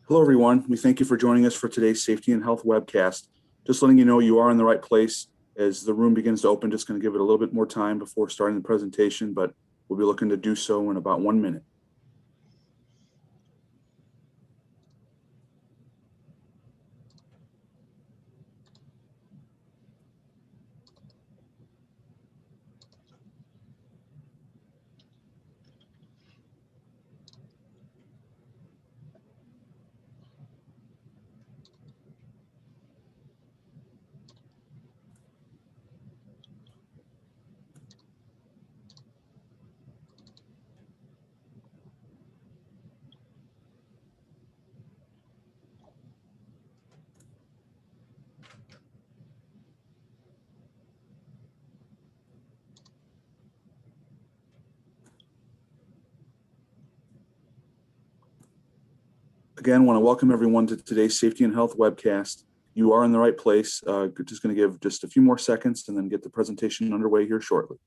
Hello, everyone. We thank you for joining us for today's Safety and Health webcast. Just letting you know you are in the right place. As the room begins to open, just going to give it a little bit more time before starting the presentation, but we'll be looking to do so in about 1 minute. Again, I want to welcome everyone to today's Safety and Health webcast. You are in the right place. Just going to give just a few more seconds and then get the presentation underway here shortly.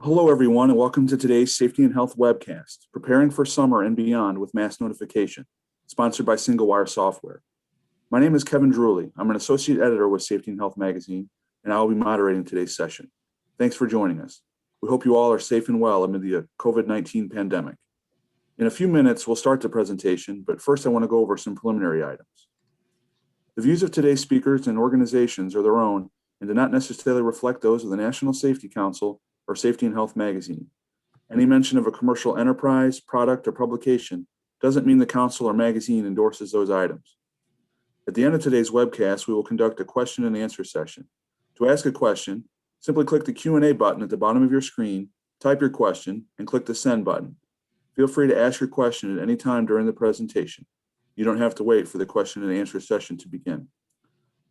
Hello, everyone, and welcome to today's Safety and Health webcast, Preparing for Summer and Beyond with Mass Notification, sponsored by Singlewire Software. My name is Kevin Drewley. I'm an associate editor with Safety and Health magazine, and I will be moderating today's session. Thanks for joining us. We hope you all are safe and well amid the COVID-19 pandemic. In a few minutes, we'll start the presentation, but first I want to go over some preliminary items. The views of today's speakers and organizations are their own and do not necessarily reflect those of the National Safety Council or Safety and Health magazine. Any mention of a commercial enterprise, product, or publication doesn't mean the council or magazine endorses those items. At the end of today's webcast, we will conduct a question and answer session. To ask a question, simply click the Q&A button at the bottom of your screen, type your question, and click the send button. Feel free to ask your question at any time during the presentation. You don't have to wait for the question and answer session to begin.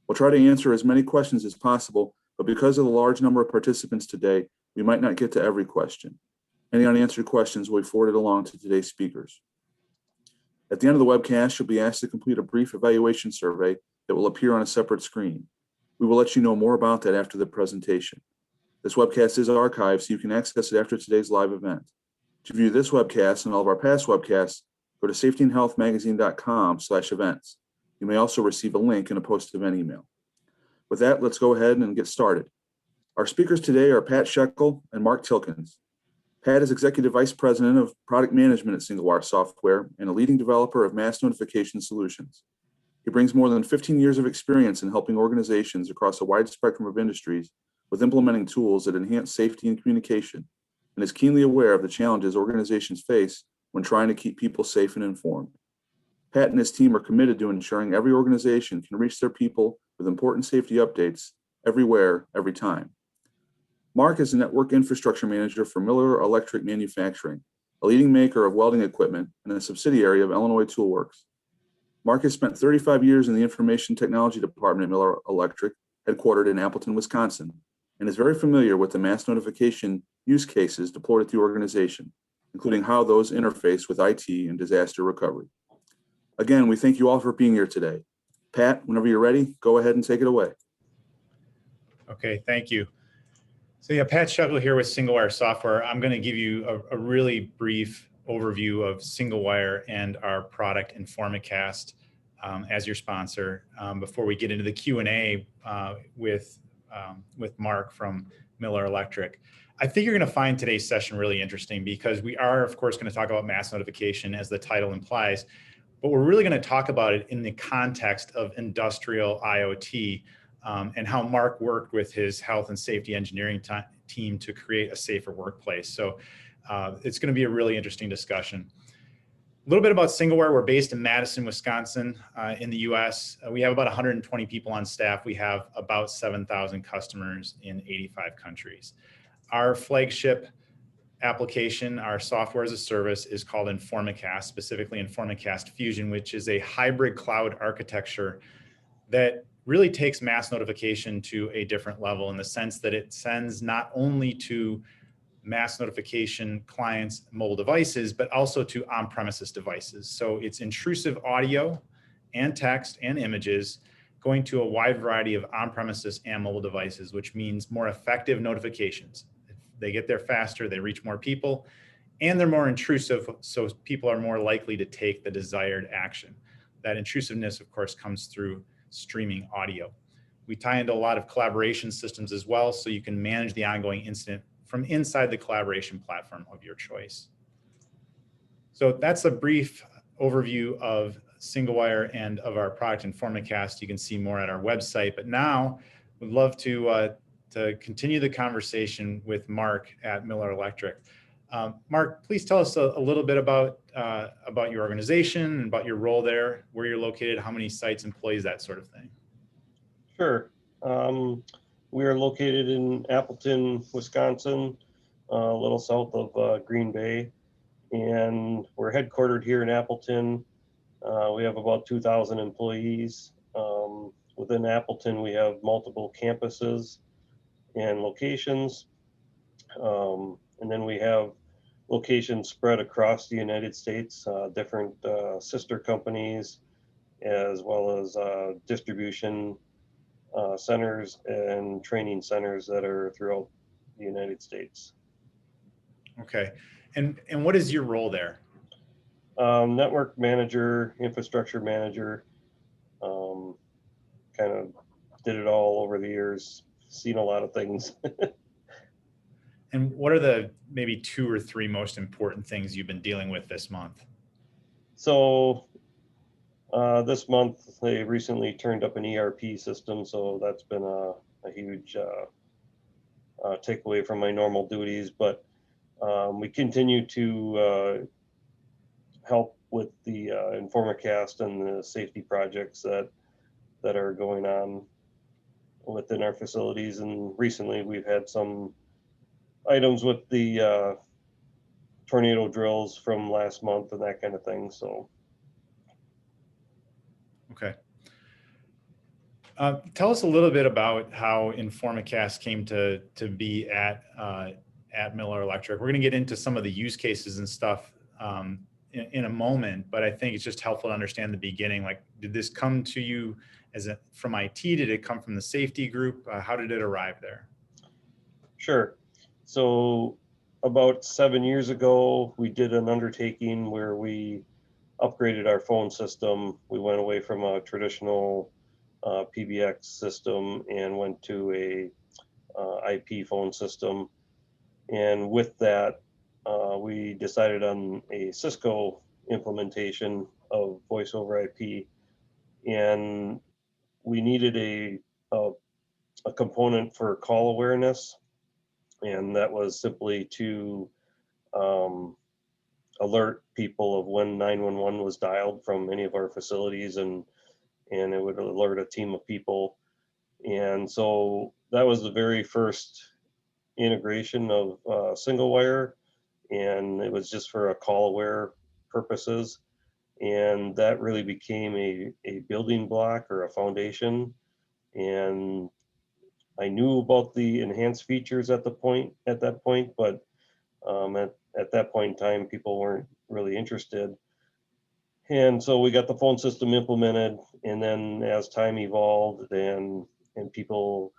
We'll try to answer as many questions as possible, but because of the large number of participants today, we might not get to every question. Any unanswered questions will be forwarded along to today's speakers. At the end of the webcast, you'll be asked to complete a brief evaluation survey that will appear on a separate screen. We will let you know more about that after the presentation. This webcast is archived, so you can access it after today's live event. To view this webcast and all of our past webcasts, go to safetyandhealthmagazine.com/events. You may also receive a link in a post-event email. With that, let's go ahead and get started. Our speakers today are Pat Shekel and Mark Tilkens. Pat is Executive Vice President of Product Management at Singlewire Software and a leading developer of mass notification solutions. He brings more than 15 years of experience in helping organizations across a wide spectrum of industries with implementing tools that enhance safety and communication, and is keenly aware of the challenges organizations face when trying to keep people safe and informed. Pat and his team are committed to ensuring every organization can reach their people with important safety updates everywhere, every time. Mark is a network infrastructure manager for Miller Electric Manufacturing, a leading maker of welding equipment and a subsidiary of Illinois Toolworks. Mark has spent 35 years in the information technology department at Miller Electric, headquartered in Appleton, Wisconsin, and is very familiar with the mass notification use cases deployed at the organization, including how those interface with IT and disaster recovery. Again, we thank you all for being here today. Pat, whenever you're ready, go ahead and take it away. Okay, thank you. So yeah, Pat Shekel here with Singlewire Software. I'm going to give you a really brief overview of Singlewire and our product Informacast as your sponsor before we get into the Q&A with Mark from Miller Electric. I think you're going to find today's session really interesting because we are, of course, going to talk about mass notification as the title implies, but we're really going to talk about it in the context of industrial IoT. And how Mark worked with his health and safety engineering team to create a safer workplace. So it's going to be a really interesting discussion. A little bit about Singlewire. We're based in Madison, Wisconsin, in the US. We have about 120 people on staff. We have about 7,000 customers in 85 countries. Our flagship application, our software as a service, is called Informacast, specifically Informacast Fusion, which is a hybrid cloud architecture that really takes mass notification to a different level in the sense that it sends not only to mass notification clients, mobile devices, but also to on-premises devices. So it's intrusive audio and text and images going to a wide variety of on-premises and mobile devices, which means more effective notifications. They get there faster, they reach more people, and they're more intrusive, so people are more likely to take the desired action. That intrusiveness, of course, comes through streaming audio. We tie into a lot of collaboration systems as well, so you can manage the ongoing incident from inside the collaboration platform of your choice. So that's a brief overview of Singlewire and of our product InformaCast. You can see more at our website, but now we'd love to continue the conversation with Mark at Miller Electric. Mark, please tell us a little bit about your organization and about your role there, where you're located, how many sites, employees, that sort of thing. Sure. We are located in Appleton, Wisconsin, a little south of Green Bay, and we're headquartered here in Appleton. We have about 2,000 employees. Within Appleton, we have multiple campuses and locations. And then we have locations spread across the United States, different sister companies, as well as distribution centers and training centers that are throughout the United States. Okay. And what is your role there? Network manager, infrastructure manager, kind of did it all over the years, seen a lot of things. And what are the maybe 2 or 3 most important things you've been dealing with this month? So this month they recently turned up an ERP system, so that's been a huge takeaway from my normal duties. But we continue to help with the InformaCast and the safety projects that are going on within our facilities. And recently we've had some items with the tornado drills from last month and that kind of thing. So. Okay. Tell us a little bit about how InformaCast came to be at Miller Electric. We're going to get into some of the use cases and stuff in a moment, but I think it's just helpful to understand the beginning. Like, did this come to you from IT? Did it come from the safety group? How did it arrive there? Sure. So about 7 years ago, we did an undertaking where we upgraded our phone system. We went away from a traditional PBX system and went to a IP phone system. And with that, we decided on a Cisco implementation of voice over IP. And we needed a component for call awareness. And that was simply to alert people of when 911 was dialed from any of our facilities, and it would alert a team of people. And so that was the very first integration of Singlewire, and it was just for a call aware purposes. And that really became a building block or a foundation. And I knew about the enhanced features at that point, but at that point in time, people weren't really interested. And so we got the phone system implemented, and then as time evolved and people,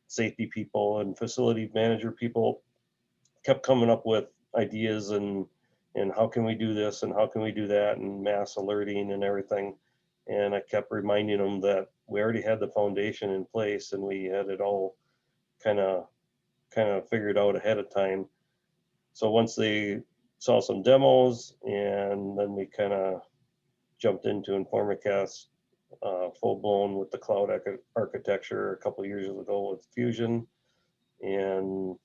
safety people and facility manager people kept coming up with ideas and how can we do this and how can we do that, and mass alerting and everything. And I kept reminding them that we already had the foundation in place and we had it all kind of figured out ahead of time. So once they saw some demos, and then we kind of jumped into InformaCast full blown with the cloud architecture a couple of years ago with Fusion, and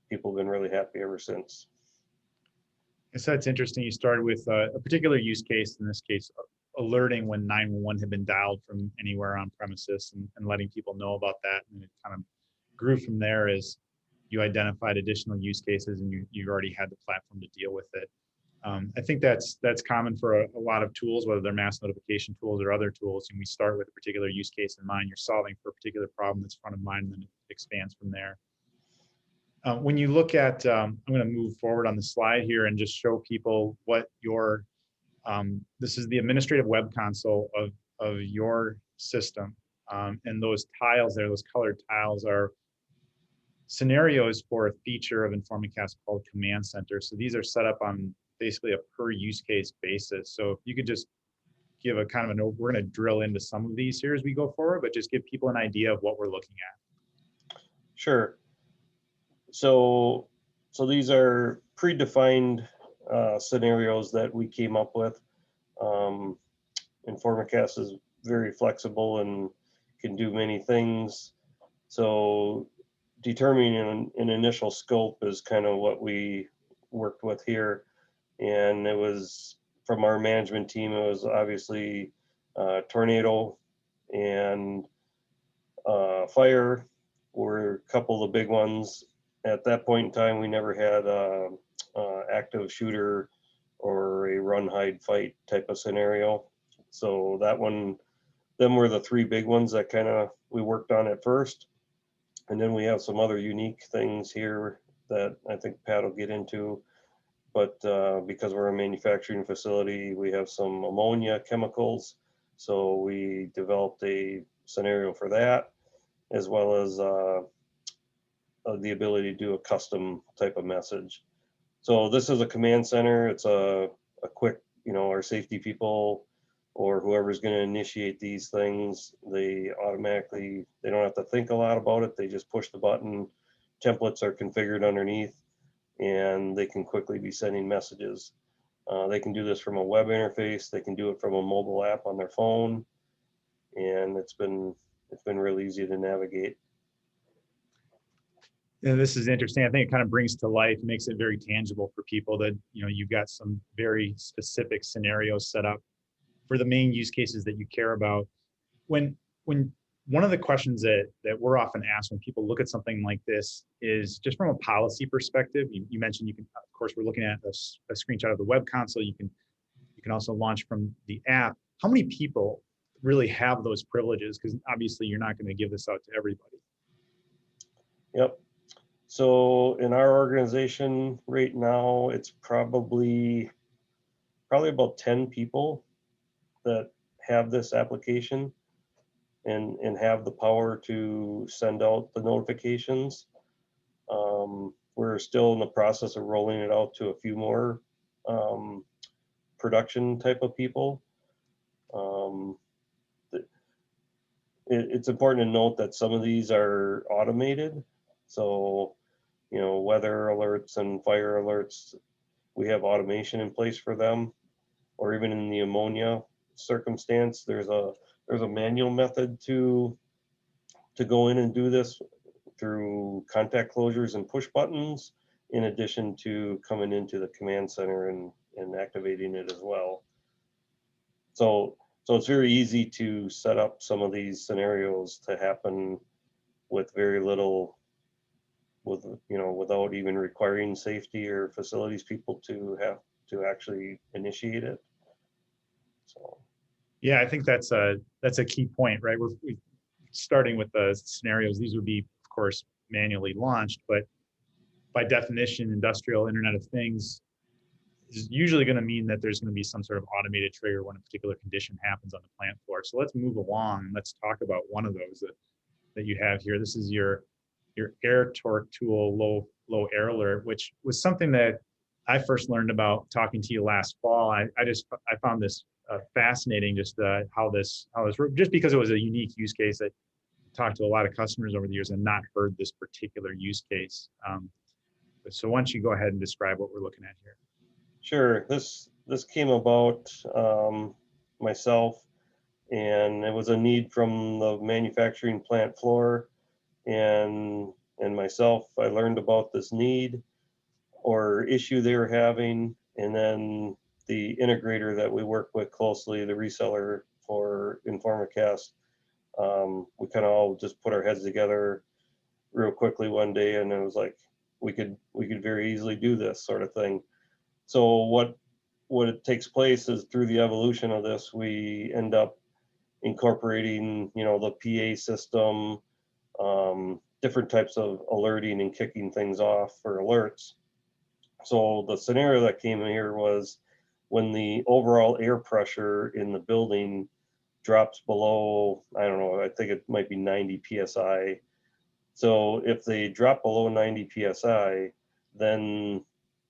people have been really happy ever since. So that's interesting. You started with a particular use case, in this case, alerting when 911 had been dialed from anywhere on premises, and letting people know about that. And it kind of grew from there as you identified additional use cases and you already had the platform to deal with it. I think that's common for a lot of tools, whether they're mass notification tools or other tools. And we start with a particular use case in mind. You're solving for a particular problem that's front of mind, and then it expands from there. When you look at, I'm going to move forward on the slide here and just show people what your, this is the administrative web console of your system. And those tiles there, those colored tiles are scenarios for a feature of InformaCast called Command Center. So these are set up on basically a per use case basis. So if you could just give a kind of an, we're going to drill into some of these here as we go forward, but just give people an idea of what we're looking at. Sure. So these are predefined scenarios that we came up with. InformaCast is very flexible and can do many things. So determining an initial scope is kind of what we worked with here. And it was from our management team, it was obviously tornado and fire were a couple of the big ones. At that point in time, we never had active shooter or a run, hide, fight type of scenario. So that one, them were the three big ones that kind of we worked on at first. And then we have some other unique things here that I think Pat will get into. But because we're a manufacturing facility, we have some ammonia chemicals. So we developed a scenario for that, as well as the ability to do a custom type of message. So this is a command center. It's a quick, our safety people or whoever's going to initiate these things, they automatically, they don't have to think a lot about it. They just push the button. Templates are configured underneath and they can quickly be sending messages. They can do this from a web interface. They can do it from a mobile app on their phone. And it's been really easy to navigate. And this is interesting. I think it kind of brings to life, makes it very tangible for people that, you've got some very specific scenarios set up for the main use cases that you care about. When one of the questions that we're often asked when people look at something like this is just from a policy perspective. You mentioned you can, of course, we're looking at a screenshot of the web console. You can also launch from the app. How many people really have those privileges? Because obviously you're not going to give this out to everybody. Yep. So in our organization right now, it's probably about 10 people that have this application and have the power to send out the notifications. We're still in the process of rolling it out to a few more production type of people. It's important to note that some of these are automated. So, weather alerts and fire alerts, we have automation in place for them. Or even in the ammonia circumstance, there's a manual method to go in and do this through contact closures and push buttons, in addition to coming into the command center and activating it as well. So it's very easy to set up some of these scenarios to happen with very little, without even requiring safety or facilities people to have to actually initiate it. So. Yeah, I think that's a key point, right? We're starting with the scenarios. These would be, of course, manually launched, but by definition, industrial Internet of Things is usually going to mean that there's going to be some sort of automated trigger when a particular condition happens on the plant floor. So let's move along and let's talk about one of those that you have here. This is your air torque tool low air alert, which was something that I first learned about talking to you last fall. I found this fascinating, just how this just because it was a unique use case. I talked to a lot of customers over the years and not heard this particular use case. So why don't you go ahead and describe what we're looking at here? Sure. This came about myself, and it was a need from the manufacturing plant floor, and myself. I learned about this need or issue they were having, and then the integrator that we work with closely, the reseller for InformaCast, we kind of all just put our heads together real quickly one day, and it was like we could very easily do this sort of thing. So what it takes place is through the evolution of this, we end up incorporating, the PA system, different types of alerting and kicking things off for alerts. So the scenario that came in here was when the overall air pressure in the building drops below, I don't know, I think it might be 90 psi. So if they drop below 90 psi, then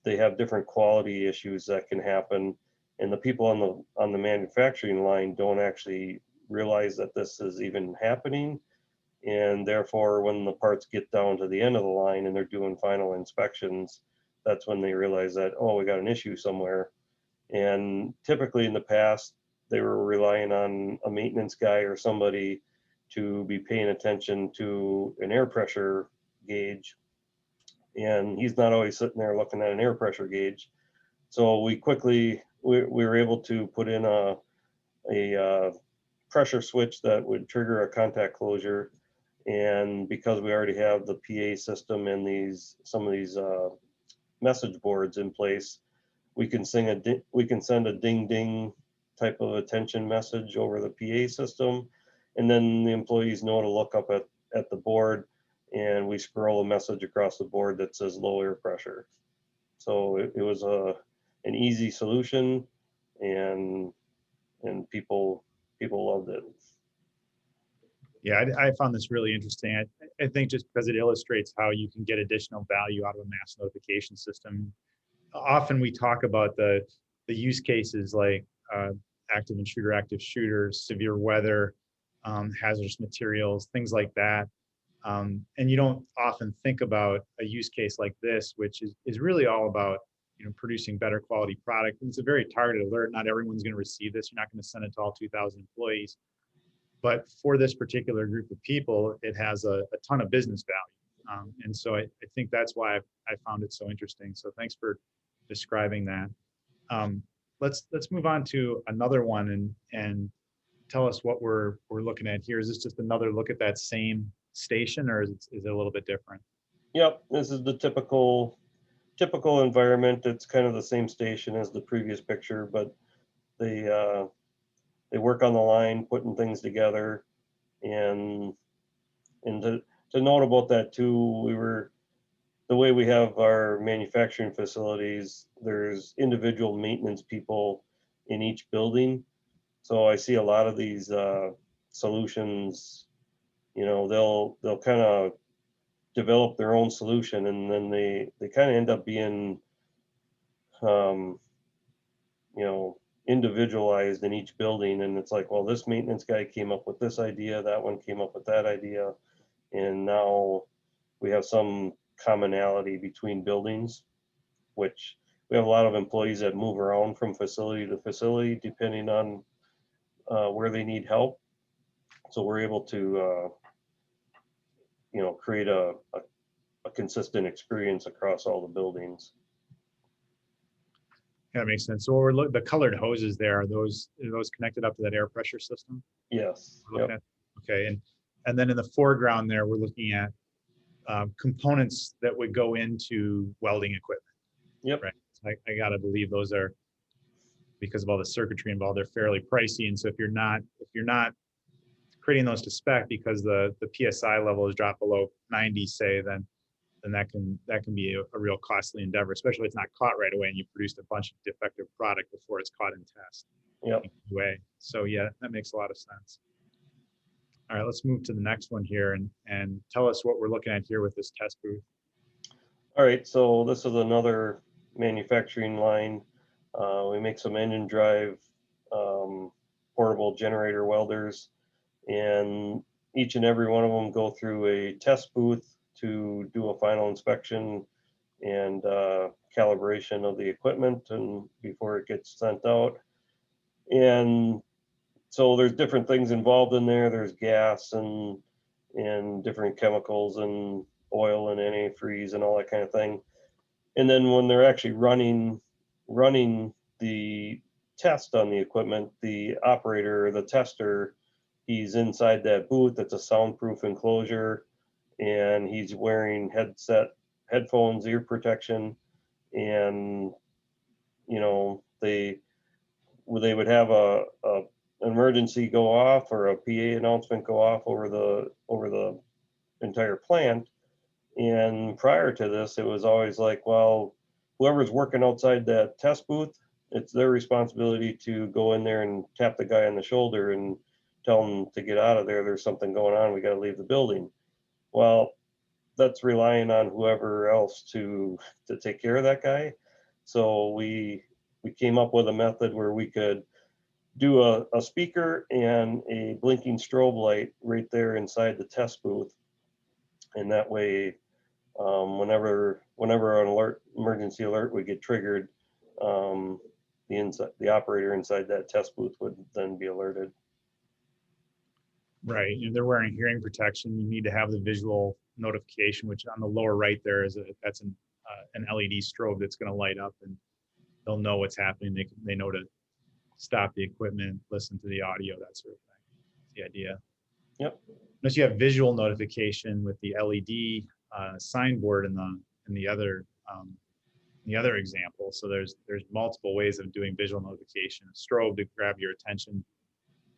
they have different quality issues that can happen, and the people on the manufacturing line don't actually realize that this is even happening. And therefore, when the parts get down to the end of the line and they're doing final inspections, that's when they realize that, oh, we got an issue somewhere. And typically in the past, they were relying on a maintenance guy or somebody to be paying attention to an air pressure gauge. And he's not always sitting there looking at an air pressure gauge. So we were able to put in a pressure switch that would trigger a contact closure. And because we already have the PA system and some of these message boards in place, we can send a ding ding type of attention message over the PA system, and then the employees know to look up at the board, and we scroll a message across the board that says low air pressure. So it was an easy solution, and people loved it. Yeah, I found this really interesting. I think just because it illustrates how you can get additional value out of a mass notification system. Often we talk about the use cases like active intruder, active shooters, severe weather, hazardous materials, things like that. And you don't often think about a use case like this, which is really all about producing better quality product. And it's a very targeted alert. Not everyone's going to receive this. You're not going to send it to all 2,000 employees. But for this particular group of people, it has a ton of business value. And so I think that's why I found it so interesting. So thanks for describing that. Let's move on to another one and tell us what we're looking at here. Is this just another look at that same station, or is it a little bit different? Yep, this is the typical environment. It's kind of the same station as the previous picture, but they work on the line, putting things together, and to note about that too, the way we have our manufacturing facilities, there's individual maintenance people in each building. So I see a lot of these solutions, they'll kind of develop their own solution, and then they kind of end up being um, individualized in each building. And it's like, well, this maintenance guy came up with this idea, that one came up with that idea, and now we have some commonality between buildings, which we have a lot of employees that move around from facility to facility depending on where they need help. So we're able to create a consistent experience across all the buildings. Yeah, that makes sense. So the colored hoses there, are those connected up to that air pressure system? Yes. Yep. Okay, and then in the foreground there, we're looking at components that would go into welding equipment. Yep. Right. I gotta believe those are, because of all the circuitry involved, they're fairly pricey. And so if you're not creating those to spec because the PSI level is dropped below 90, say, then that can be a real costly endeavor, especially if it's not caught right away and you produced a bunch of defective product before it's caught in test. Yep. So yeah, that makes a lot of sense. All right, let's move to the next one here and tell us what we're looking at here with this test booth. All right, so this is another manufacturing line. We make some engine drive portable generator welders, and each and every one of them go through a test booth to do a final inspection and calibration of the equipment and before it gets sent out. And so there's different things involved in there. There's gas and different chemicals and oil and antifreeze and all that kind of thing. And then when they're actually running the test on the equipment, the operator, the tester, he's inside that booth. It's a soundproof enclosure, and he's wearing headphones, ear protection, and they would have a emergency go off or a PA announcement go off over the entire plant. And prior to this, it was always like, well, whoever's working outside that test booth, it's their responsibility to go in there and tap the guy on the shoulder and tell him to get out of there. There's something going on. We got to leave the building. Well, that's relying on whoever else to take care of that guy. So we came up with a method where we could do a speaker and a blinking strobe light right there inside the test booth. And that way, whenever an emergency alert would get triggered, the operator inside that test booth would then be alerted. Right. They're wearing hearing protection. You need to have the visual notification, which on the lower right there is that's an LED strobe that's going to light up, and they'll know what's happening. They know to stop the equipment, listen to the audio, that sort of thing. That's the idea. Yep. Unless you have visual notification with the LED signboard in the other example. So there's multiple ways of doing visual notification. A strobe to grab your attention,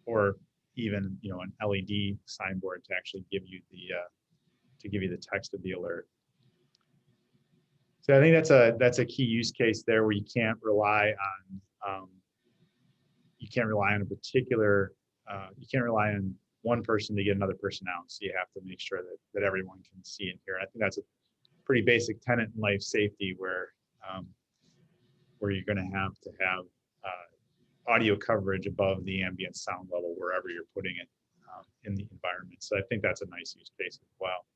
or even an LED signboard to actually give you the text of the alert. So I think that's a key use case there, where you can't rely on one person to get another person out. So you have to make sure that everyone can see and hear. I think that's a pretty basic tenet in life safety, where you're going to have audio coverage above the ambient sound level wherever you're putting it in the environment. So I think that's a nice use case as well.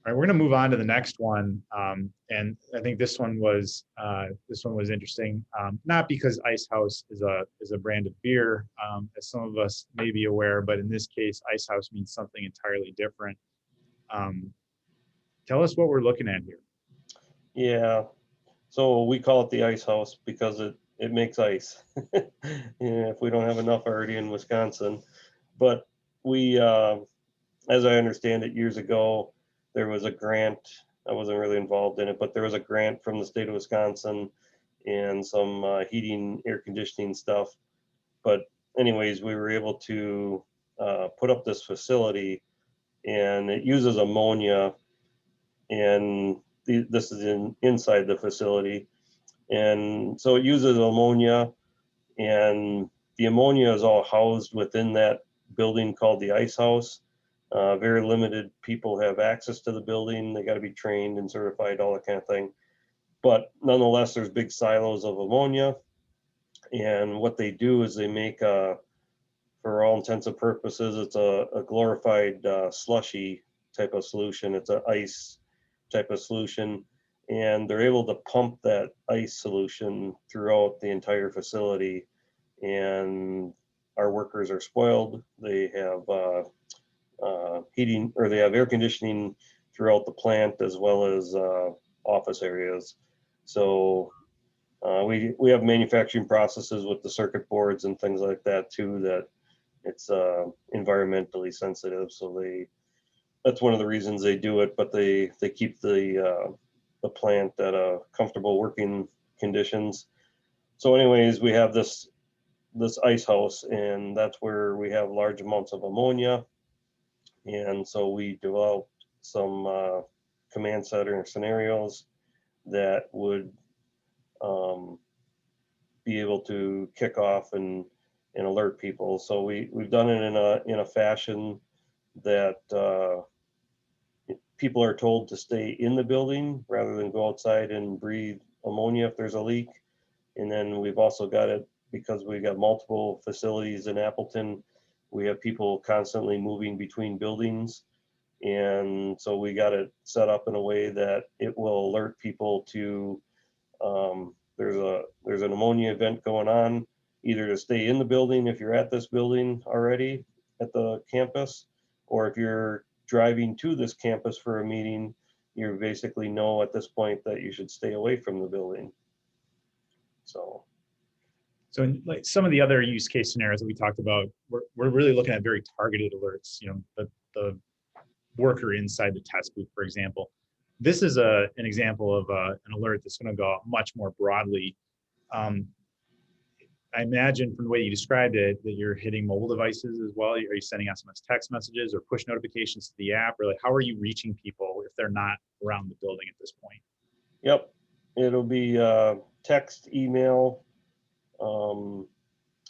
All right, we're going to move on to the next one, and I think this one was interesting. Not because Icehouse is a brand of beer, as some of us may be aware, but in this case, Icehouse means something entirely different. Tell us what we're looking at here. Yeah, so we call it the Icehouse because it makes ice. If we don't have enough already in Wisconsin, but we, as I understand it, years ago, there was a grant. I wasn't really involved in it, but there was a grant from the state of Wisconsin and some heating, air conditioning stuff. But anyways, we were able to put up this facility, and it uses ammonia, and this is inside the facility. And so it uses ammonia, and the ammonia is all housed within that building called the Icehouse. Very limited people have access to the building. They got to be trained and certified, all that kind of thing. But nonetheless, there's big silos of ammonia. And what they do is they make, for all intents and purposes, it's a glorified slushy type of solution. It's an ice type of solution. And they're able to pump that ice solution throughout the entire facility. And our workers are spoiled. They have heating, or they have air conditioning throughout the plant, as well as office areas. So we have manufacturing processes with the circuit boards and things like that too, that it's environmentally sensitive. So that's one of the reasons they do it, but they keep the plant at a comfortable working conditions. So anyways, we have this Icehouse, and that's where we have large amounts of ammonia. And so we developed some command center scenarios that would be able to kick off and alert people. So we've done it in a fashion that people are told to stay in the building rather than go outside and breathe ammonia if there's a leak. And then we've also got it, because we got multiple facilities in Appleton, we have people constantly moving between buildings. And so we got it set up in a way that it will alert people to there's an ammonia event going on, either to stay in the building if you're at this building already at the campus, or if you're driving to this campus for a meeting, you basically know at this point that you should stay away from the building. So like some of the other use case scenarios that we talked about, we're really looking at very targeted alerts. The worker inside the test booth, for example. This is an example of an alert that's going to go out much more broadly. I imagine from the way you described it that you're hitting mobile devices as well. Are you sending SMS text messages or push notifications to the app, or like how are you reaching people if they're not around the building at this point? Yep, it'll be text, email.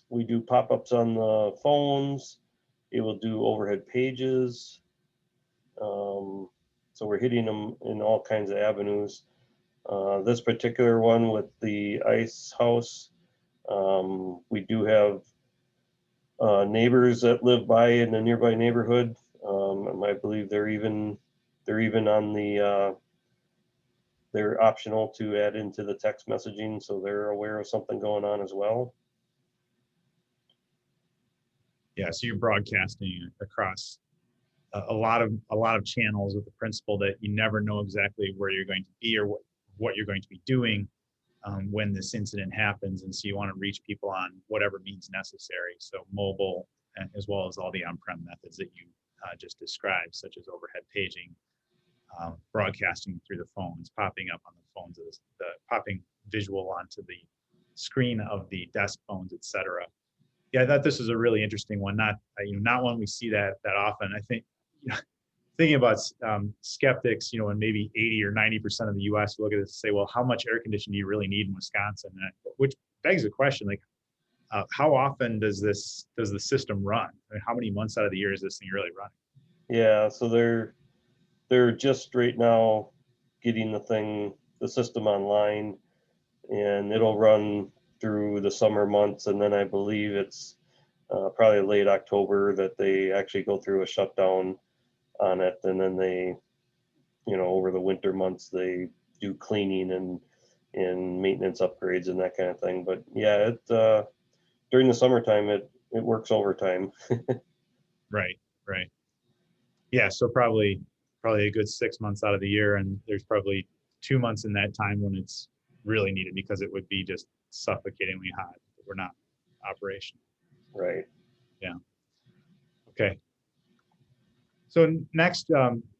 We do pop-ups on the phones. It will do overhead pages. So we're hitting them in all kinds of avenues. This particular one with the Icehouse, we do have neighbors that live by in the nearby neighborhood. And I believe they're even on the they're optional to add into the text messaging, so they're aware of something going on as well. Yeah, so you're broadcasting across a lot of channels with the principle that you never know exactly where you're going to be or what you're going to be doing when this incident happens, and so you want to reach people on whatever means necessary. So mobile, as well as all the on-prem methods that you just described, such as overhead paging, broadcasting through the phones, popping up on the phones, popping visual onto the screen of the desk phones, etc. Yeah, I thought this was a really interesting one. Not one we see that often. I think, thinking about skeptics, and maybe 80 or 90% of the U.S. look at this and say, well, how much air conditioning do you really need in Wisconsin? Which begs the question, like, how often does the system run? I mean, how many months out of the year is this thing really running? Yeah, so they're just right now getting the system online, and it'll run through the summer months, and then I believe it's probably late October that they actually go through a shutdown on it, and then they, over the winter months they do cleaning and maintenance upgrades and that kind of thing. But yeah, during the summertime it works overtime. Right. Yeah, so probably a good 6 months out of the year, and there's probably 2 months in that time when it's really needed because it would be just suffocatingly hot if we're not operational. Right. Yeah. Okay. So next,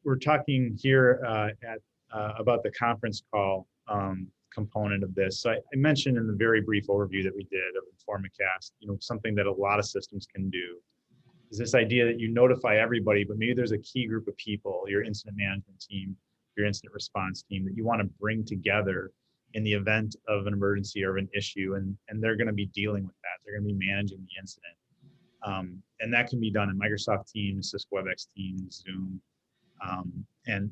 we're talking here about the conference call component of this. So I mentioned in the very brief overview that we did of InformaCast, something that a lot of systems can do is this idea that you notify everybody, but maybe there's a key group of people, your incident management team, your incident response team, that you want to bring together in the event of an emergency or an issue, and they're going to be dealing with that. They're going to be managing the incident. And that can be done in Microsoft Teams, Cisco WebEx Teams, Zoom. And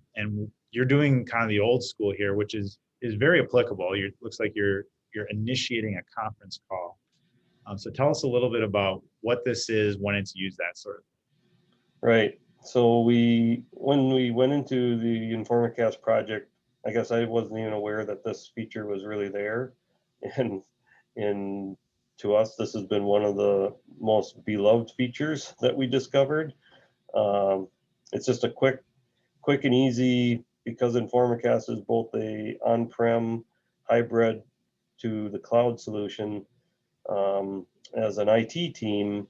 you're doing kind of the old school here, which is very applicable. Looks like you're initiating a conference call. So tell us a little bit about what this is, when it's used, that sort of thing. Right. So when we went into the InformaCast project, I guess I wasn't even aware that this feature was really there. And to us, this has been one of the most beloved features that we discovered. It's just a quick and easy, because InformaCast is both a on-prem hybrid to the cloud solution. As an IT team,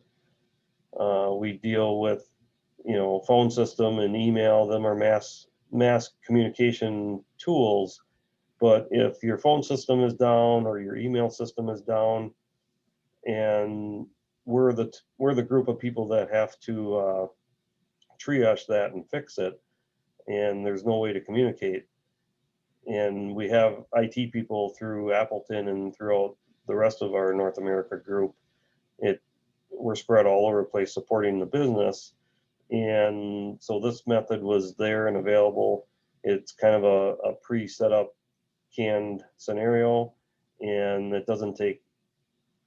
we deal with, phone system and email. Them are mass communication tools. But if your phone system is down or your email system is down, and we're the group of people that have to triage that and fix it, and there's no way to communicate, and we have IT people through Appleton and throughout the rest of our North America group, we're spread all over the place supporting the business. And so this method was there and available. It's kind of a pre-set up canned scenario, and it doesn't take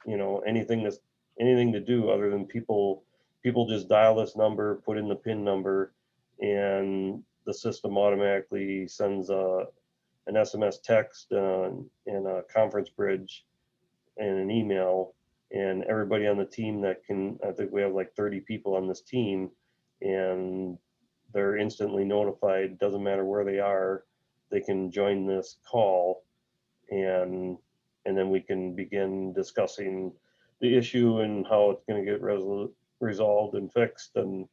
anything to do other than people just dial this number, put in the PIN number, and the system automatically sends an SMS text and a conference bridge and an email. And everybody on the team I think we have like 30 people on this team, and they're instantly notified. Doesn't matter where they are, they can join this call, and then we can begin discussing the issue and how it's going to get resolved and fixed. And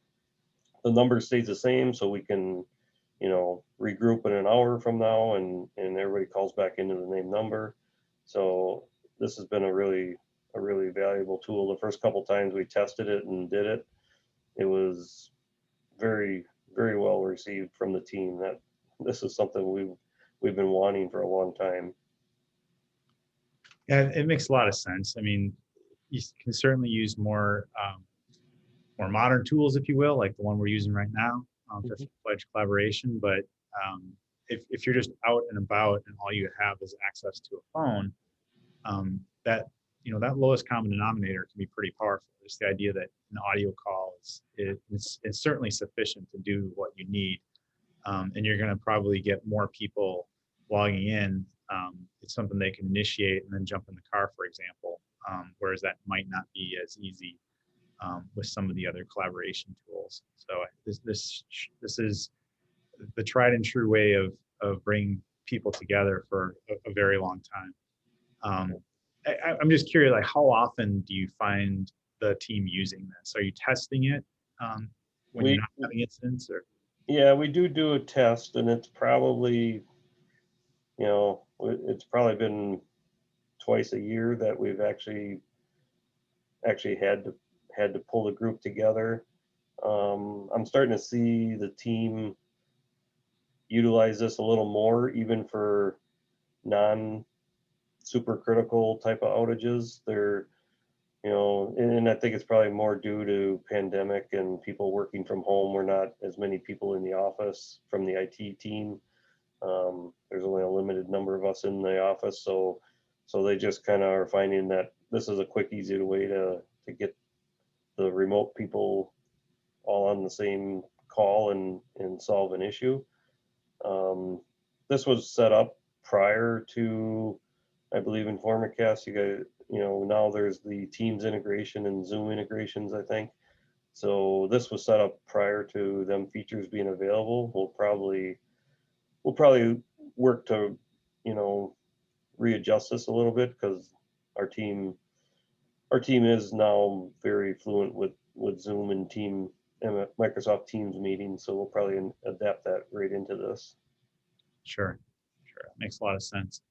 the number stays the same, so we can regroup in an hour from now, and everybody calls back into the name number. So this has been a really a really valuable tool. The first couple times we tested it and did it, it was very, very well received from the team that this is something we've been wanting for a long time. Yeah, it makes a lot of sense. I mean, you can certainly use more modern tools, if you will, like the one we're using right now for full-fledged collaboration. But if you're just out and about and all you have is access to a phone, that that lowest common denominator can be pretty powerful. Just the idea that an audio call it's certainly sufficient to do what you need, and you're going to probably get more people logging in. It's something they can initiate and then jump in the car, for example, whereas that might not be as easy with some of the other collaboration tools. So this is the tried and true way of bringing people together for a very long time. I'm just curious, like, how often do you find the team using this? Are you testing it when you're not having incidents? Or yeah, we do a test, and it's probably it's probably been twice a year that we've actually had to pull the group together. I'm starting to see the team utilize this a little more, even for non super critical type of outages. They're, and I think it's probably more due to pandemic and people working from home. We're not as many people in the office from the IT team. There's only a limited number of us in the office, so they just kind of are finding that this is a quick, easy way to get the remote people all on the same call and solve an issue. This was set up prior to, I believe, in Formacast. You guys, now there's the Teams integration and Zoom integrations, I think. So this was set up prior to them features being available. We'll probably work to, readjust this a little bit, because our team is now very fluent with Zoom and Microsoft Teams meetings. So we'll probably adapt that right into this. Sure, makes a lot of sense.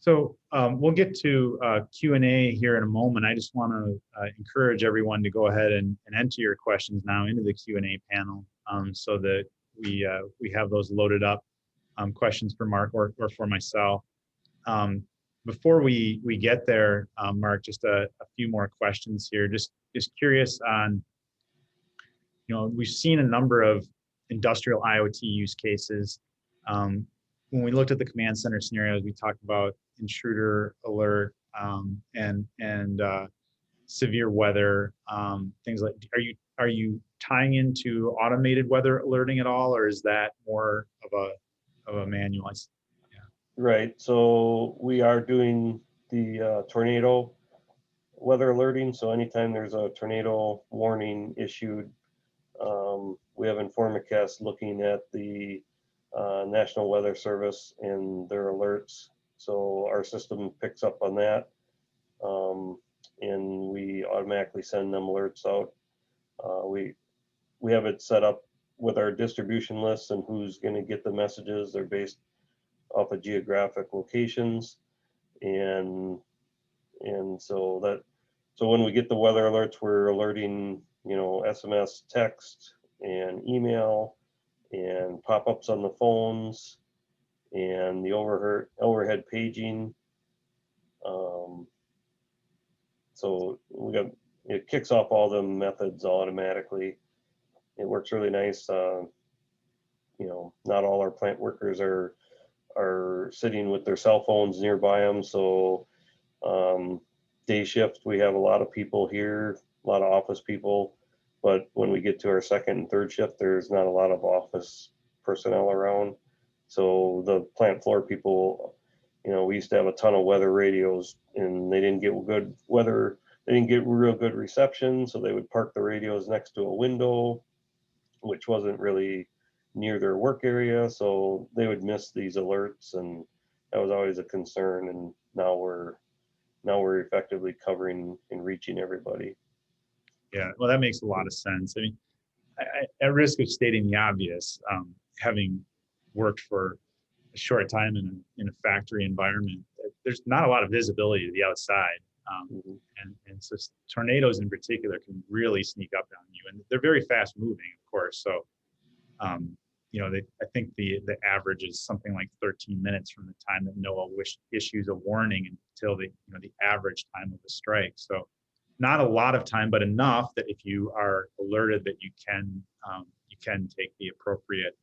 So we'll get to Q&A here in a moment. I just want to encourage everyone to go ahead and enter your questions now into the Q&A panel, so that we have those loaded up, questions for Mark or for myself. Before we get there, Mark, just a few more questions here. Just curious on, we've seen a number of industrial IoT use cases. When we looked at the command center scenarios, we talked about intruder alert and severe weather, things like. Are you tying into automated weather alerting at all, or is that more of a manual? Yeah. Right. So we are doing the tornado weather alerting. So anytime there's a tornado warning issued, we have Informacast looking at the National Weather Service and their alerts. So our system picks up on that, and we automatically send them alerts out. We have it set up with our distribution lists and who's going to get the messages. They're based off of geographic locations, and so when we get the weather alerts, we're alerting SMS, text, and email, and pop-ups on the phones, and the overhead paging. So it kicks off all the methods automatically. It works really nice. Not all our plant workers are sitting with their cell phones nearby them. So day shift, we have a lot of people here, a lot of office people. But when we get to our second and third shift, there's not a lot of office personnel around. So the plant floor people, we used to have a ton of weather radios, and they didn't get good weather. They didn't get real good reception. So they would park the radios next to a window, which wasn't really near their work area. So they would miss these alerts, and that was always a concern. And now we're effectively covering and reaching everybody. Yeah, well, that makes a lot of sense. I mean, at risk of stating the obvious, having worked for a short time in a factory environment, there's not a lot of visibility to the outside. Mhm. And so tornadoes in particular can really sneak up on you, and they're very fast moving, of course. So, I think the average is something like 13 minutes from the time that NOAA issues a warning until the average time of the strike. So, not a lot of time, but enough that if you are alerted, that you can take the appropriate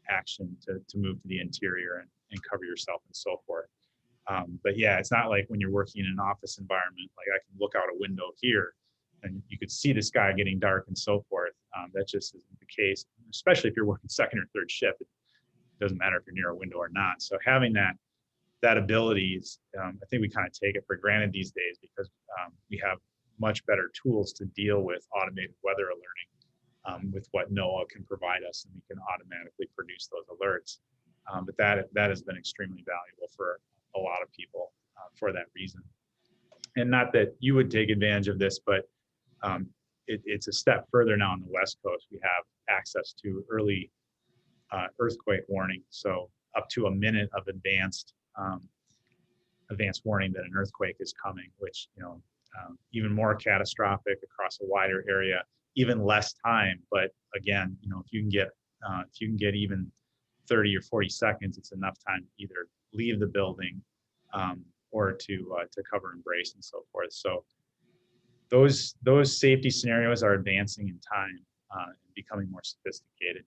action to move to the interior and cover yourself and so forth. But yeah, it's not like when you're working in an office environment, like I can look out a window here and you could see the sky getting dark and so forth. That just isn't the case, especially if you're working second or third shift. It doesn't matter if you're near a window or not. So having that ability is, I think we kind of take it for granted these days, because we have much better tools to deal with automated weather alerting with what NOAA can provide us, and we can automatically produce those alerts. But that has been extremely valuable for a lot of people for that reason. And not that you would take advantage of this, but it's a step further now on the West Coast. We have access to early earthquake warning, so up to a minute of advanced warning that an earthquake is coming, which even more catastrophic across a wider area, even less time. But again, if you can get even 30 or 40 seconds, it's enough time to either leave the building or to cover and brace and so forth. So those safety scenarios are advancing in time and becoming more sophisticated.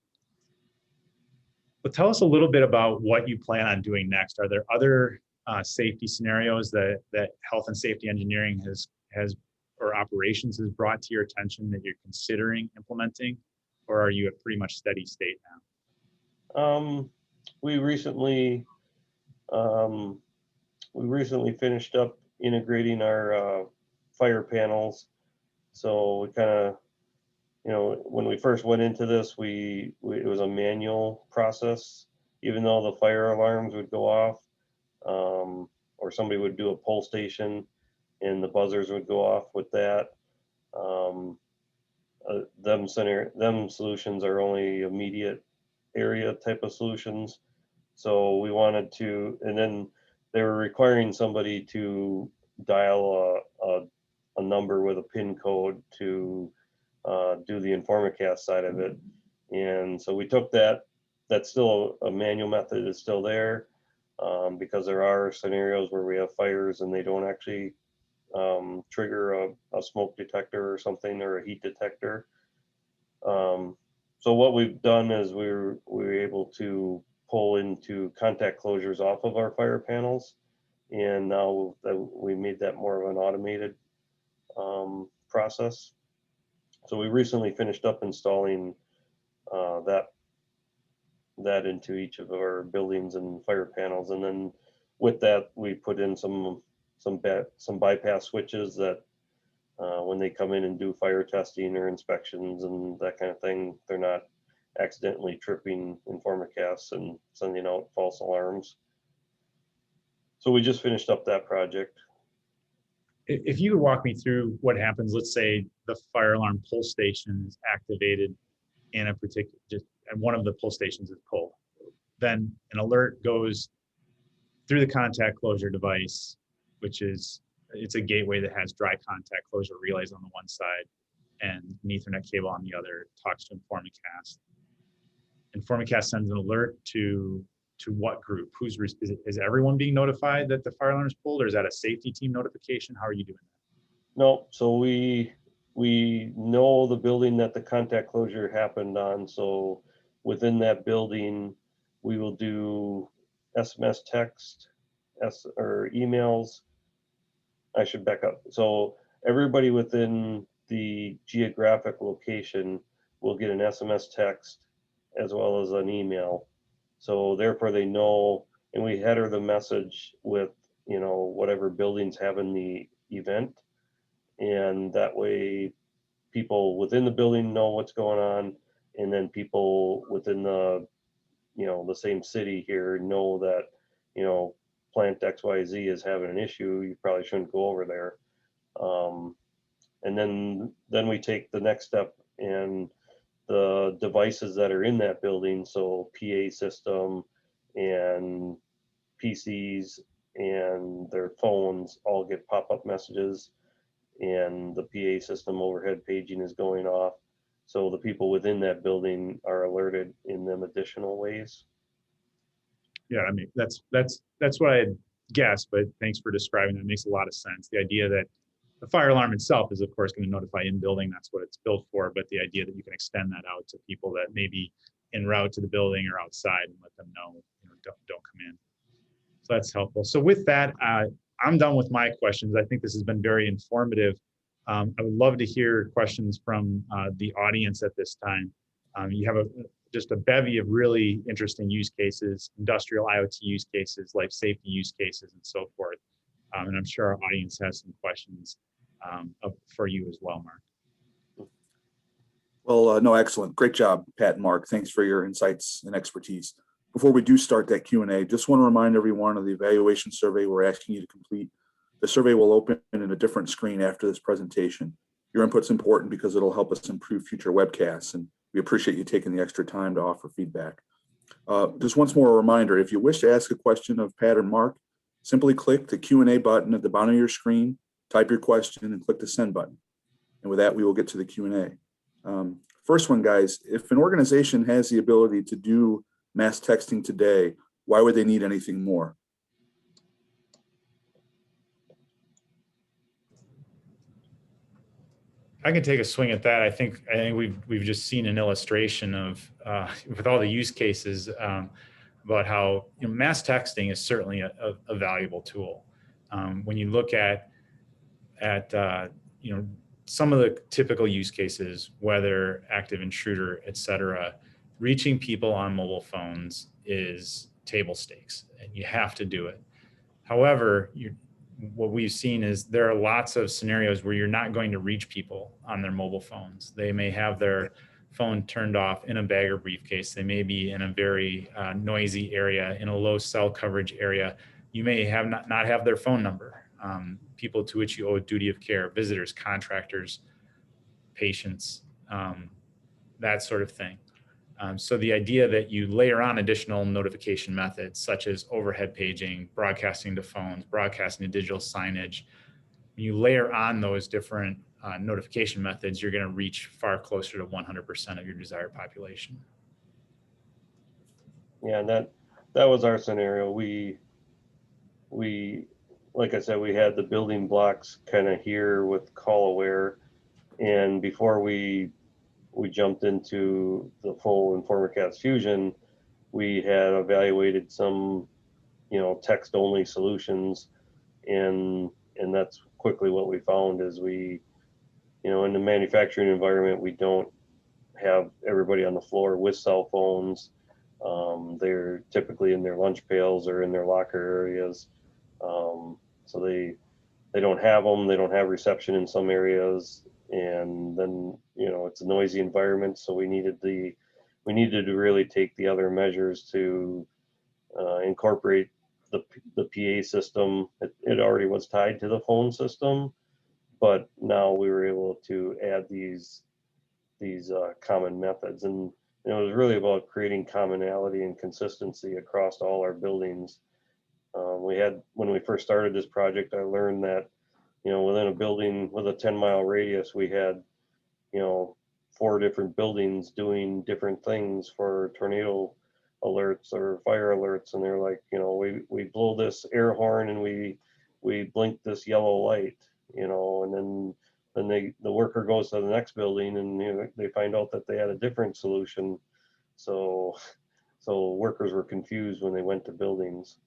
But tell us a little bit about what you plan on doing next. Are there other safety scenarios that health and safety engineering has or operations has brought to your attention that you're considering implementing, or are you at pretty much steady state now? We recently finished up integrating our fire panels. So we kind of, when we first went into this, it was a manual process. Even though the fire alarms would go off, or somebody would do a pull station, and the buzzers would go off with that. Them solutions are only immediate area type of solutions. So we wanted to, and then they were requiring somebody to dial a number with a PIN code to do the InformaCast side of it. And so we took that. That's still a manual method, is still there, because there are scenarios where we have fires and they don't actually trigger a smoke detector or something, or a heat detector. So what we've done is we were able to pull into contact closures off of our fire panels, and now we made that more of an automated process. So we recently finished up installing that into each of our buildings and fire panels, and then with that we put in some bypass switches that when they come in and do fire testing or inspections and that kind of thing, they're not accidentally tripping InformaCasts and sending out false alarms. So we just finished up that project. If you could walk me through what happens, let's say the fire alarm pull station is activated in a particular, and one of the pull stations is pulled, then an alert goes through the contact closure device, it's a gateway that has dry contact closure relays on the one side and an Ethernet cable on the other, talks to InformaCast. InformaCast sends an alert to what group? Is everyone being notified that the fire alarm is pulled, or is that a safety team notification? How are you doing that? No, so we know the building that the contact closure happened on. So within that building, we will do SMS text, or emails. I should back up. So everybody within the geographic location will get an SMS text as well as an email. So therefore they know, and we header the message with, whatever buildings having the event. And that way people within the building know what's going on. And then people within the same city here know that, plant XYZ is having an issue. You probably shouldn't go over there. And then we take the next step, and the devices that are in that building, so PA system and PCs and their phones all get pop-up messages, and the PA system overhead paging is going off. So the people within that building are alerted in them additional ways. Yeah, I mean, that's what I had guessed, but thanks for describing that. It makes a lot of sense. The idea that the fire alarm itself is, of course, going to notify in building. That's what it's built for. But the idea that you can extend that out to people that may be en route to the building or outside and let them know, don't come in. So that's helpful. So with that, I'm done with my questions. I think this has been very informative. I would love to hear questions from the audience at this time. You have just a bevy of really interesting use cases, industrial IoT use cases, life safety use cases, and so forth. And I'm sure our audience has some questions for you as well, Mark. Well, no, excellent. Great job, Pat and Mark. Thanks for your insights and expertise. Before we do start that Q&A, just want to remind everyone of the evaluation survey we're asking you to complete. The survey will open in a different screen after this presentation. Your input's important because it'll help us improve future webcasts, and we appreciate you taking the extra time to offer feedback. Just once more a reminder, if you wish to ask a question of Pat or Mark, simply click the Q&A button at the bottom of your screen, type your question, and click the send button. And with that, we will get to the Q&A. First one, guys, if an organization has the ability to do mass texting today, why would they need anything more? I can take a swing at that. I think we've just seen an illustration of with all the use cases about how mass texting is certainly a valuable tool. When you look at some of the typical use cases, whether active intruder, et cetera, reaching people on mobile phones is table stakes, and you have to do it. However, what we've seen is there are lots of scenarios where you're not going to reach people on their mobile phones. They may have their phone turned off in a bag or briefcase. They may be in a very noisy area, in a low cell coverage area. You may have not have their phone number. People to which you owe a duty of care, visitors, contractors, patients, that sort of thing. So the idea that you layer on additional notification methods, such as overhead paging, broadcasting to phones, broadcasting to digital signage, when you layer on those different notification methods, you're going to reach far closer to 100% of your desired population. Yeah, and that was our scenario. We like I said, we had the building blocks kind of here with call aware, and before we jumped into the full InformaCast Fusion, we had evaluated some, text only solutions, and that's quickly what we found is we, in the manufacturing environment, we don't have everybody on the floor with cell phones. They're typically in their lunch pails or in their locker areas. So they don't have them, they don't have reception in some areas. And then, it's a noisy environment. So we needed to really take the other measures to incorporate the PA system. It already was tied to the phone system, but now we were able to add these common methods. And it was really about creating commonality and consistency across all our buildings. When we first started this project, I learned that, within a building with a 10-mile radius, we had, 4 different buildings doing different things for tornado alerts or fire alerts. And they're like, we blow this air horn and we blink this yellow light, and then the worker goes to the next building and they find out that they had a different solution. So workers were confused when they went to buildings.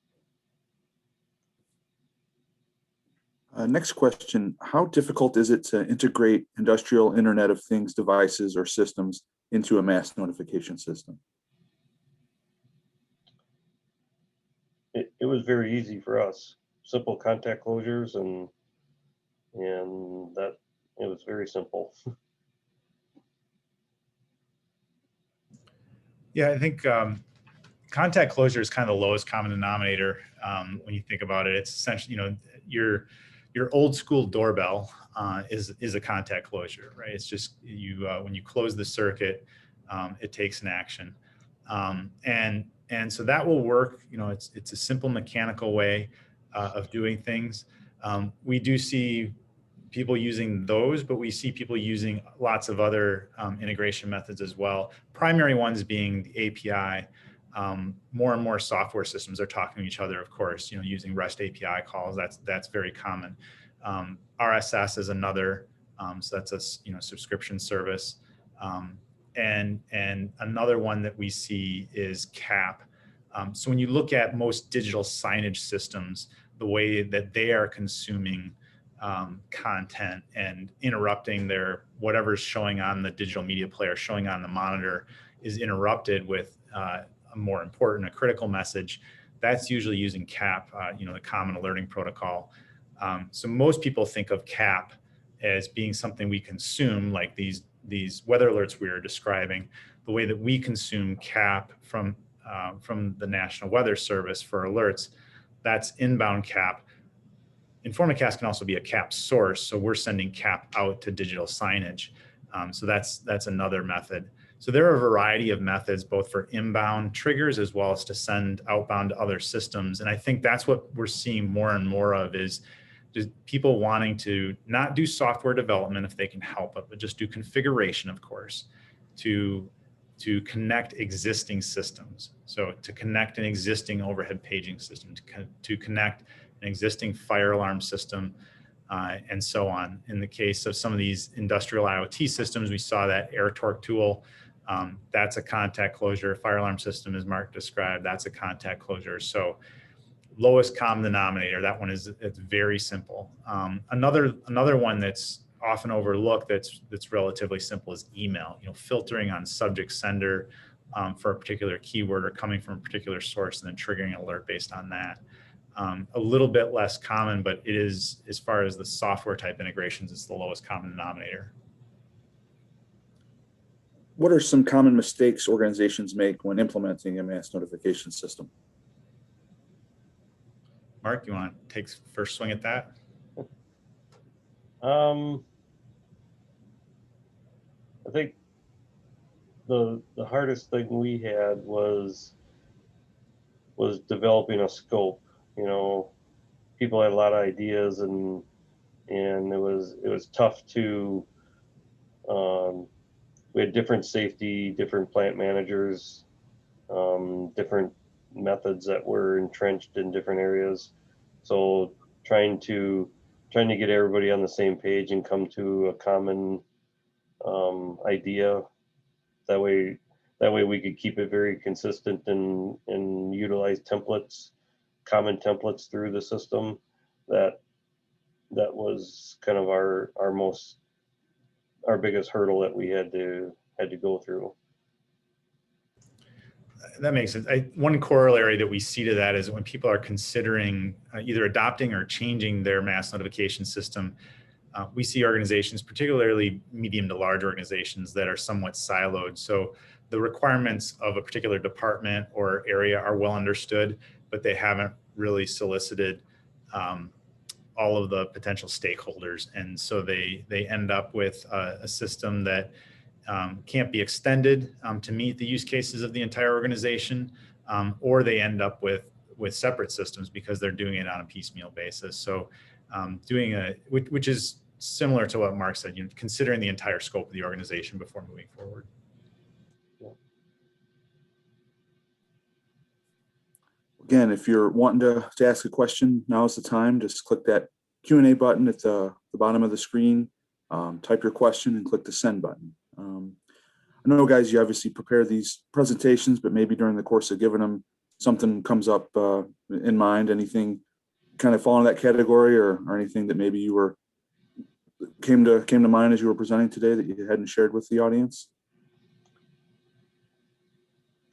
Next question, how difficult is it to integrate industrial Internet of Things devices or systems into a mass notification system? It was very easy for us. Simple contact closures and that it was very simple. Yeah, I think contact closure is kind of the lowest common denominator when you think about it. It's essentially, your old school doorbell is a contact closure, right? It's just when you close the circuit, it takes an action, and so that will work. It's a simple mechanical way. of doing things. We do see people using those, but we see people using lots of other integration methods as well. Primary ones being the API. More and more software systems are talking to each other, of course, using REST API calls. That's very common. RSS is another, so that's a subscription service. And another one that we see is CAP. So when you look at most digital signage systems, the way that they are consuming content and interrupting their whatever's showing on the digital media player, showing on the monitor, is interrupted with a more important, a critical message. That's usually using CAP, the Common Alerting Protocol. So most people think of CAP as being something we consume, like these weather alerts we are describing. The way that we consume CAP from the National Weather Service for alerts, that's inbound CAP. Informicast can also be a CAP source, so we're sending CAP out to digital signage. So that's another method. So there are a variety of methods, both for inbound triggers as well as to send outbound to other systems. And I think that's what we're seeing more and more of, is just people wanting to not do software development if they can help it, but just do configuration, of course, to connect existing systems. So to connect an existing overhead paging system, to connect an existing fire alarm system, and so on. In the case of some of these industrial IoT systems, we saw that AirTorque tool. That's a contact closure. Fire alarm system, as Mark described, that's a contact closure. So lowest common denominator, that one it's very simple. Another one that's often overlooked that's relatively simple is email. Filtering on subject sender for a particular keyword or coming from a particular source, and then triggering an alert based on that. A little bit less common, but it is, as far as the software type integrations, it's the lowest common denominator. What are some common mistakes organizations make when implementing a mass notification system? Mark, you want to take first swing at that? I think the hardest thing we had was developing a scope. People had a lot of ideas, and it was tough to. We had different safety, different plant managers, different methods that were entrenched in different areas. So trying to get everybody on the same page and come to a common idea. That way we could keep it very consistent and utilize templates, common templates through the system. That was kind of our biggest hurdle that we had to go through. That makes sense. One corollary that we see to that is when people are considering either adopting or changing their mass notification system, we see organizations, particularly medium to large organizations, that are somewhat siloed. So the requirements of a particular department or area are well understood, but they haven't really solicited all of the potential stakeholders. And so they end up with a system that can't be extended to meet the use cases of the entire organization, or they end up with separate systems because they're doing it on a piecemeal basis. So which is similar to what Mark said, considering the entire scope of the organization before moving forward. Again, if you're wanting to ask a question, now is the time. Just click that Q&A button at the bottom of the screen, type your question, and click the send button. I know, guys, you obviously prepare these presentations, but maybe during the course of giving them, something comes up in mind. Anything kind of fall in that category, or anything that maybe you came to mind as you were presenting today that you hadn't shared with the audience?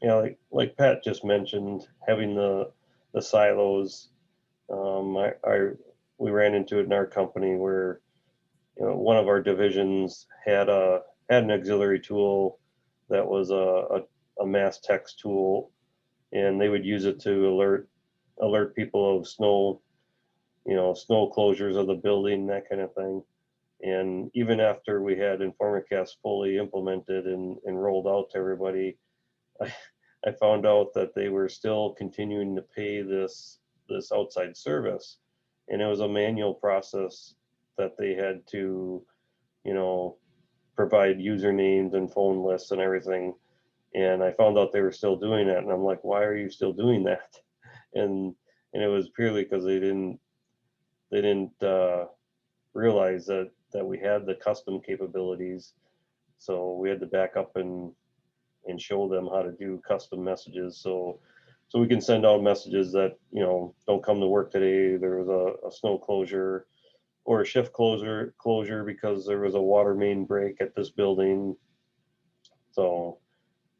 Yeah, like Pat just mentioned, having the silos. We ran into it in our company where one of our divisions had an auxiliary tool that was a mass text tool, and they would use it to alert people of snow closures of the building, that kind of thing. And even after we had Informicast fully implemented and rolled out to everybody, I found out that they were still continuing to pay this this outside service, and it was a manual process that they had to, you know, provide usernames and phone lists and everything. And I found out they were still doing that, and I'm like, why are you still doing that? And it was purely because they didn't realize that we had the custom capabilities. So we had to back up and show them how to do custom messages. So we can send out messages that, you know, don't come to work today. There was a snow closure or a shift closure because there was a water main break at this building. So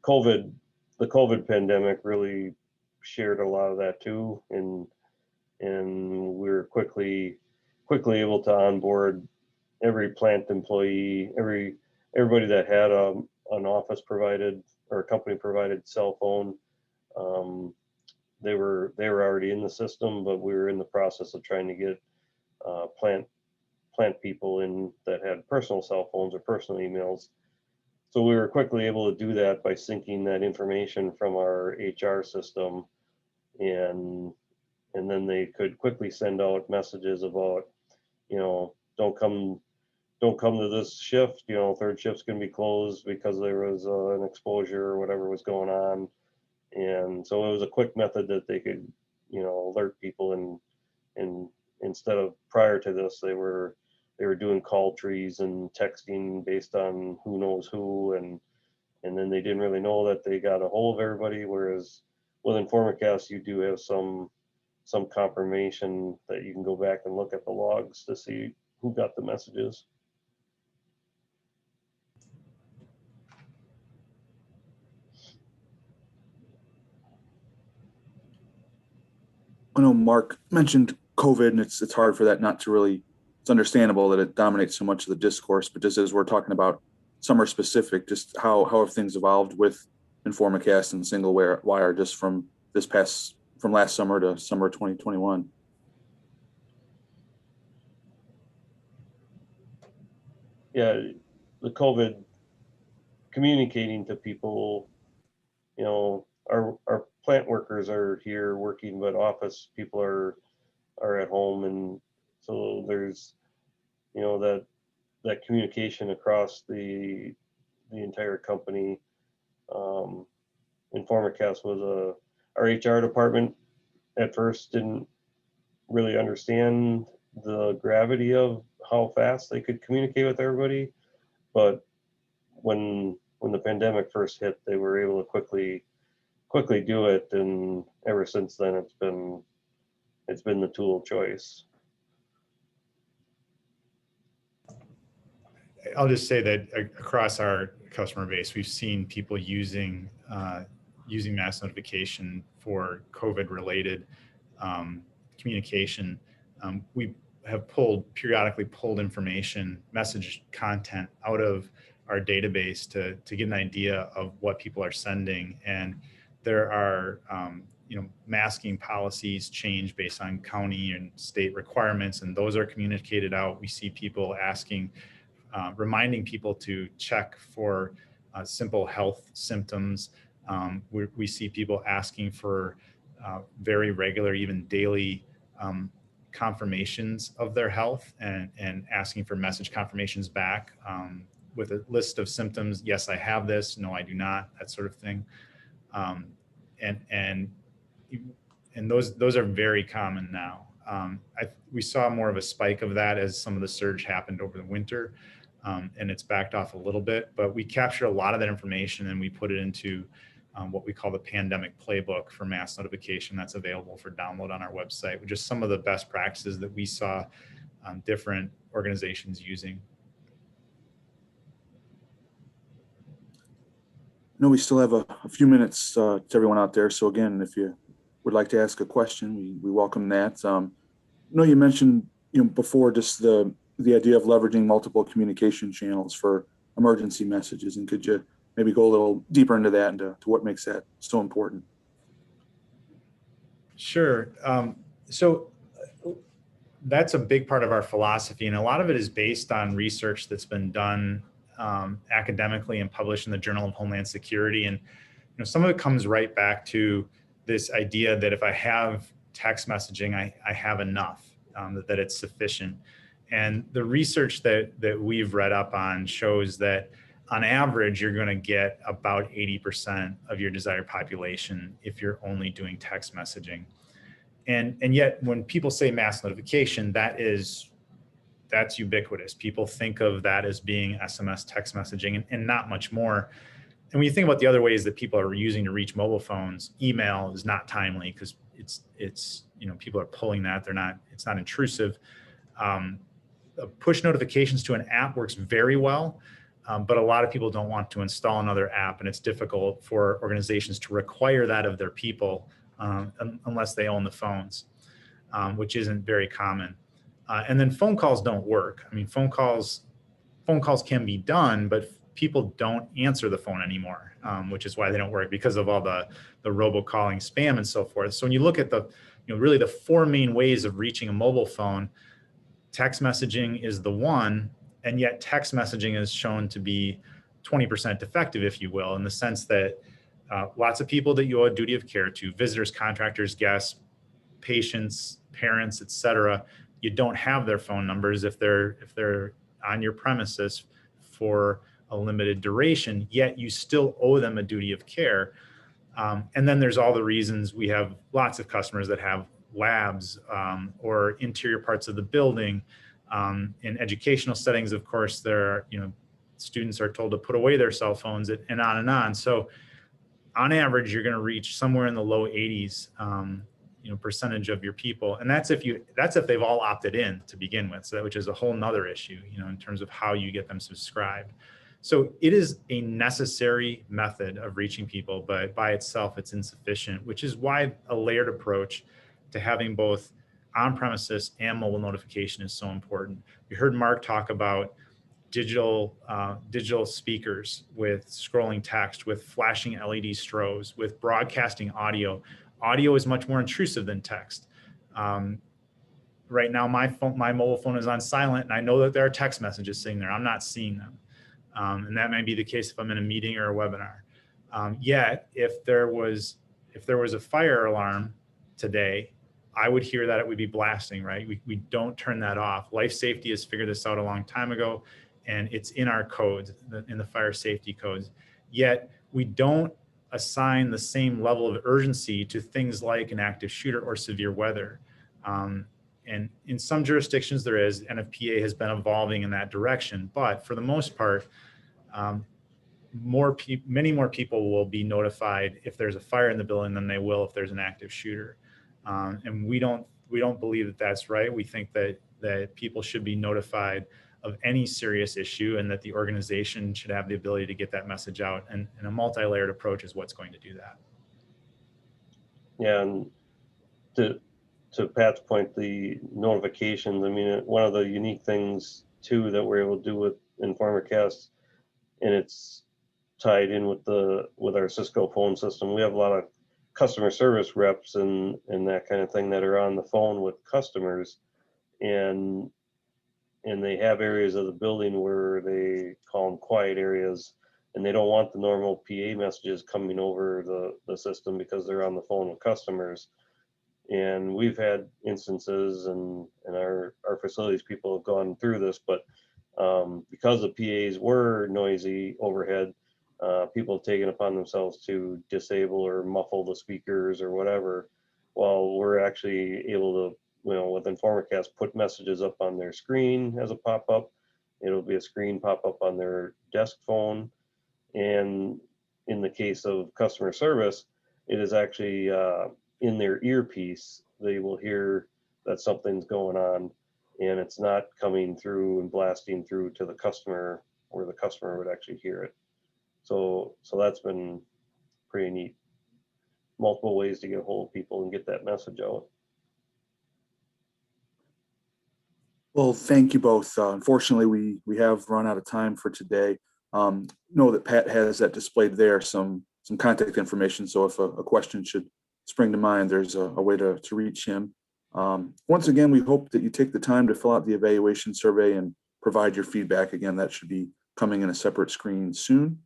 the COVID pandemic really shared a lot of that too. And we were quickly able to onboard every plant employee, everybody that had an office provided or a company provided cell phone. They were already in the system, but we were in the process of trying to get plant people in that had personal cell phones or personal emails. So we were quickly able to do that by syncing that information from our HR system, and then they could quickly send out messages about, you know, don't come to this shift, you know, third shift's going to be closed because there was an exposure or whatever was going on. And so it was a quick method that they could, you know, alert people, and instead of prior to this, they were doing call trees and texting based on who knows who, and then they didn't really know that they got a hold of everybody. Whereas with InformaCast, you do have some confirmation that you can go back and look at the logs to see who got the messages. I know Mark mentioned COVID, and it's hard for that not to really, it's understandable that it dominates so much of the discourse, but just as we're talking about summer specific, just how have things evolved with InformaCast and Singlewire just from last summer to summer 2021? Yeah, the COVID, communicating to people, you know, our plant workers are here working, but office people are at home, and so there's, you know, that communication across the entire company. InformaCast was our HR department at first didn't really understand the gravity of how fast they could communicate with everybody, but when the pandemic first hit, they were able to quickly do it, and ever since then it's been the tool of choice. I'll just say that across our customer base, we've seen people using mass notification for COVID-related communication. We have periodically pulled information, message content out of our database to get an idea of what people are sending. And there are masking policies change based on county and state requirements, and those are communicated out. We see people asking, reminding people to check for simple health symptoms. We see people asking for very regular, even daily confirmations of their health, and asking for message confirmations back with a list of symptoms. Yes, I have this. No, I do not. That sort of thing. And those are very common now. We saw more of a spike of that as some of the surge happened over the winter, and it's backed off a little bit, but we captured a lot of that information and we put it into what we call the pandemic playbook for mass notification. That's available for download on our website, with just some of the best practices that we saw different organizations using. I know we still have a few minutes to everyone out there. So again, if you would like to ask a question, we welcome that. I know you mentioned before just the idea of leveraging multiple communication channels for emergency messages, and could you maybe go a little deeper into that and to what makes that so important? Sure. So that's a big part of our philosophy, and a lot of it is based on research that's been done academically and published in the Journal of Homeland Security. And some of it comes right back to this idea that if I have text messaging, I have enough, that it's sufficient. And the research that we've read up on shows that on average, you're going to get about 80% of your desired population if you're only doing text messaging. And yet when people say mass notification, that's ubiquitous. People think of that as being SMS text messaging and not much more. And when you think about the other ways that people are using to reach mobile phones, email is not timely because it's people are pulling that. It's not intrusive. Push notifications to an app works very well, but a lot of people don't want to install another app, and it's difficult for organizations to require that of their people unless they own the phones, which isn't very common. And then phone calls don't work. I mean, phone calls can be done, but people don't answer the phone anymore, which is why they don't work, because of all the robocalling, spam, and so forth. So when you look at really the four main ways of reaching a mobile phone, text messaging is the one, and yet text messaging is shown to be 20% effective, if you will, in the sense that lots of people that you owe a duty of care to, visitors, contractors, guests, patients, parents, etc., you don't have their phone numbers if they're on your premises for a limited duration, yet you still owe them a duty of care. And then there's all the reasons. We have lots of customers that have labs or interior parts of the building. In educational settings, of course, students are told to put away their cell phones and on and on. So on average, you're going to reach somewhere in the low 80s percentage of your people. And that's if they've all opted in to begin with, which is a whole nother issue, in terms of how you get them subscribed. So it is a necessary method of reaching people, but by itself, it's insufficient, which is why a layered approach to having both on-premises and mobile notification is so important. You heard Mark talk about digital speakers with scrolling text, with flashing LED strobes, with broadcasting audio. Audio is much more intrusive than text. Right now, my mobile phone is on silent, and I know that there are text messages sitting there. I'm not seeing them. And that might be the case if I'm in a meeting or a webinar. Yet, if there was a fire alarm today, I would hear that it would be blasting, right? We don't turn that off. Life Safety has figured this out a long time ago, and it's in our codes, in the fire safety codes. Yet, we don't assign the same level of urgency to things like an active shooter or severe weather. And in some jurisdictions there is, NFPA has been evolving in that direction, but for the most part, many more people will be notified if there's a fire in the building than they will if there's an active shooter. And we don't believe that that's right. We think that people should be notified of any serious issue, and that the organization should have the ability to get that message out. And a multi-layered approach is what's going to do that. Yeah, and to Pat's point, the notifications, I mean, one of the unique things too that we're able to do with InformaCast, and it's tied in with our Cisco phone system. We have a lot of customer service reps and that kind of thing that are on the phone with customers, and they have areas of the building where they call them quiet areas, and they don't want the normal PA messages coming over the system because they're on the phone with customers. And we've had instances, and our facilities people have gone through this, but because the PAs were noisy overhead, people have taken upon themselves to disable or muffle the speakers or whatever, while we're actually able to, with InformaCast, put messages up on their screen as a pop-up. It'll be a screen pop-up on their desk phone. And in the case of customer service, it is actually in their earpiece. They will hear that something's going on, and it's not coming through and blasting through to the customer where the customer would actually hear it. So that's been pretty neat. Multiple ways to get a hold of people and get that message out. Well, thank you both. Unfortunately, we have run out of time for today. Know that Pat has that displayed there, some contact information. So if a question should spring to mind, there's a way to reach him. Once again, we hope that you take the time to fill out the evaluation survey and provide your feedback. Again, that should be coming in a separate screen soon.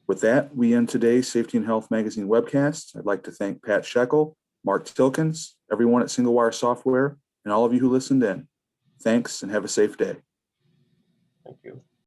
With that, we end today's Safety and Health Magazine webcast. I'd like to thank Pat Shekel, Mark Tilkins, everyone at Singlewire Software, and all of you who listened in. Thanks and have a safe day. Thank you.